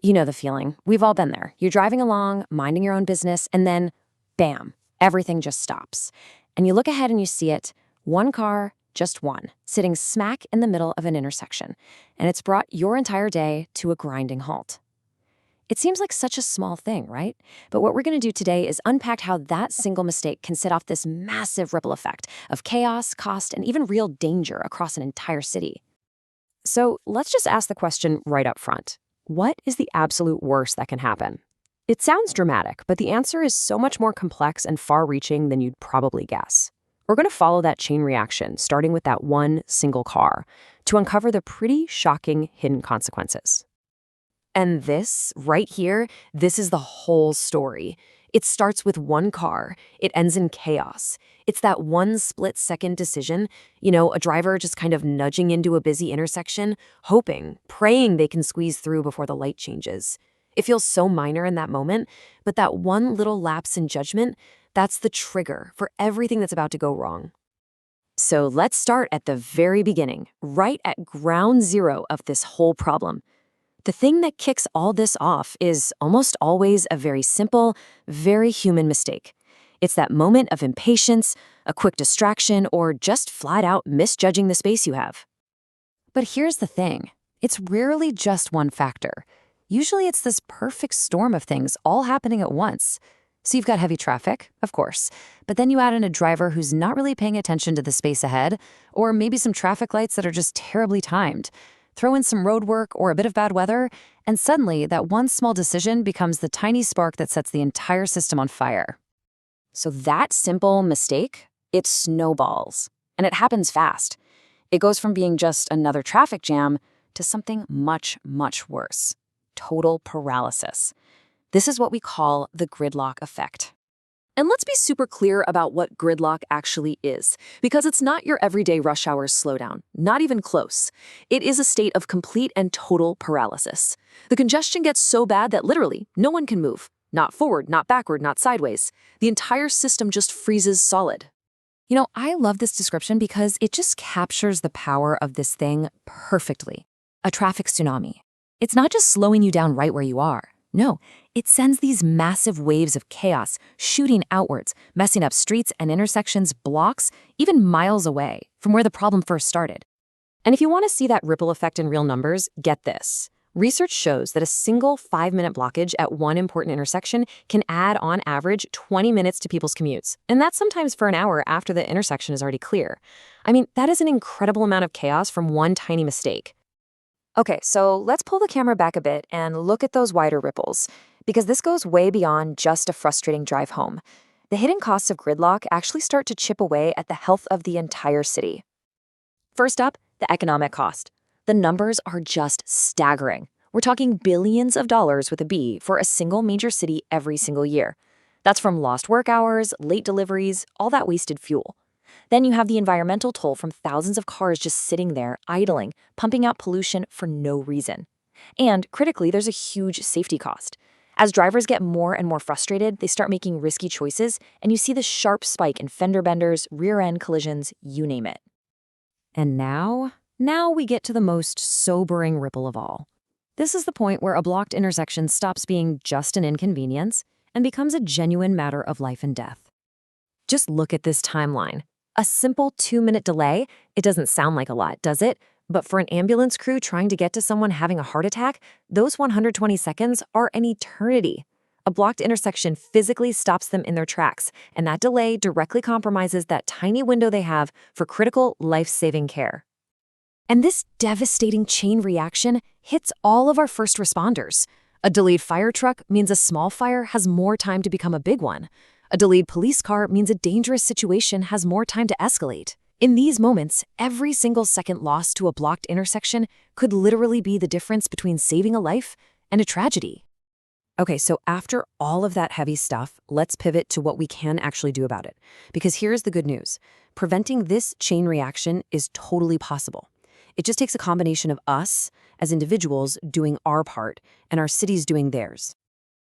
You know the feeling. We've all been there. You're driving along, minding your own business, and then, bam, everything just stops. And you look ahead and you see it, one car, just one, sitting smack in the middle of an intersection. And it's brought your entire day to a grinding halt. It seems like such a small thing, right? But what we're going to do today is unpack how that single mistake can set off this massive ripple effect of chaos, cost, and even real danger across an entire city. So let's just ask the question right up front. What is the absolute worst that can happen? It sounds dramatic, but the answer is so much more complex and far-reaching than you'd probably guess. We're going to follow that chain reaction, starting with that one single car, to uncover the pretty shocking hidden consequences. And this, right here, this is the whole story. It starts with one car. It ends in chaos. It's that one split-second decision, a driver just kind of nudging into a busy intersection, hoping, praying they can squeeze through before the light changes. It feels so minor in that moment, but that one little lapse in judgment, that's the trigger for everything that's about to go wrong. So let's start at the very beginning, right at ground zero of this whole problem. The thing that kicks all this off is almost always a very simple, very human mistake. It's that moment of impatience, a quick distraction, or just flat out misjudging the space you have. But here's the thing. It's rarely just one factor. Usually it's this perfect storm of things all happening at once. So you've got heavy traffic, of course, but then you add in a driver who's not really paying attention to the space ahead, or maybe some traffic lights that are just terribly timed. Throw in some road work or a bit of bad weather, and suddenly that one small decision becomes the tiny spark that sets the entire system on fire. So that simple mistake, it snowballs, and it happens fast. It goes from being just another traffic jam to something much, much worse. Total paralysis. This is what we call the gridlock effect. And let's be super clear about what gridlock actually is, because it's not your everyday rush hour slowdown, not even close. It is a state of complete and total paralysis. The congestion gets so bad that literally no one can move. Not forward, not backward, not sideways. The entire system just freezes solid. I love this description because it just captures the power of this thing perfectly. A traffic tsunami. It's not just slowing you down right where you are. No, it sends these massive waves of chaos shooting outwards, messing up streets and intersections blocks, even miles away from where the problem first started. And if you want to see that ripple effect in real numbers, get this. Research shows that a single 5-minute blockage at one important intersection can add, on average, 20 minutes to people's commutes. And that's sometimes for an hour after the intersection is already clear. I mean, that is an incredible amount of chaos from one tiny mistake. Okay, so let's pull the camera back a bit and look at those wider ripples, because this goes way beyond just a frustrating drive home. The hidden costs of gridlock actually start to chip away at the health of the entire city. First up, the economic cost. The numbers are just staggering. We're talking billions of dollars with a B for a single major city every single year. That's from lost work hours, late deliveries, all that wasted fuel. Then you have the environmental toll from thousands of cars just sitting there, idling, pumping out pollution for no reason. And critically, there's a huge safety cost. As drivers get more and more frustrated, they start making risky choices, and you see the sharp spike in fender benders, rear-end collisions, you name it. And now we get to the most sobering ripple of all. This is the point where a blocked intersection stops being just an inconvenience and becomes a genuine matter of life and death. Just look at this timeline. A simple 2-minute delay, it doesn't sound like a lot, does it? But for an ambulance crew trying to get to someone having a heart attack, those 120 seconds are an eternity. A blocked intersection physically stops them in their tracks, and that delay directly compromises that tiny window they have for critical, life-saving care. And this devastating chain reaction hits all of our first responders. A delayed fire truck means a small fire has more time to become a big one. A delayed police car means a dangerous situation has more time to escalate. In these moments, every single second lost to a blocked intersection could literally be the difference between saving a life and a tragedy. Okay, so after all of that heavy stuff, let's pivot to what we can actually do about it. Because here's the good news. Preventing this chain reaction is totally possible. It just takes a combination of us, as individuals, doing our part, and our cities doing theirs.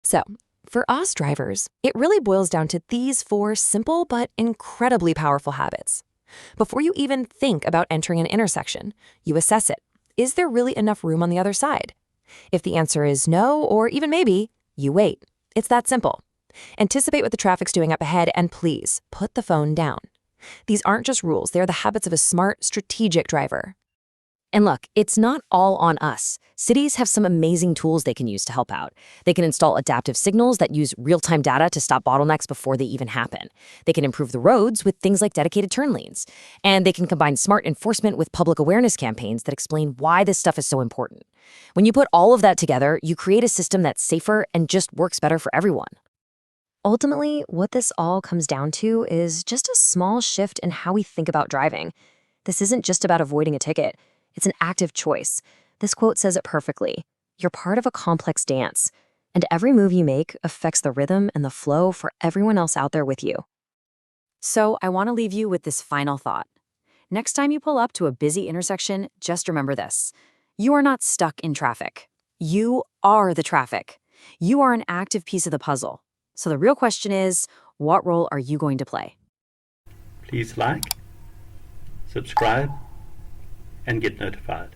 So, for us drivers, it really boils down to these 4 simple but incredibly powerful habits. Before you even think about entering an intersection, you assess it. Is there really enough room on the other side? If the answer is no, or even maybe, you wait. It's that simple. Anticipate what the traffic's doing up ahead, and please, put the phone down. These aren't just rules, they're the habits of a smart, strategic driver. And look, it's not all on us. Cities have some amazing tools they can use to help out. They can install adaptive signals that use real-time data to stop bottlenecks before they even happen. They can improve the roads with things like dedicated turn lanes. And they can combine smart enforcement with public awareness campaigns that explain why this stuff is so important. When you put all of that together, you create a system that's safer and just works better for everyone. Ultimately, what this all comes down to is just a small shift in how we think about driving. This isn't just about avoiding a ticket. It's an active choice. This quote says it perfectly. You're part of a complex dance, and every move you make affects the rhythm and the flow for everyone else out there with you. So I want to leave you with this final thought. Next time you pull up to a busy intersection, just remember this. You are not stuck in traffic. You are the traffic. You are an active piece of the puzzle. So the real question is, what role are you going to play? Please like, subscribe, and get notified.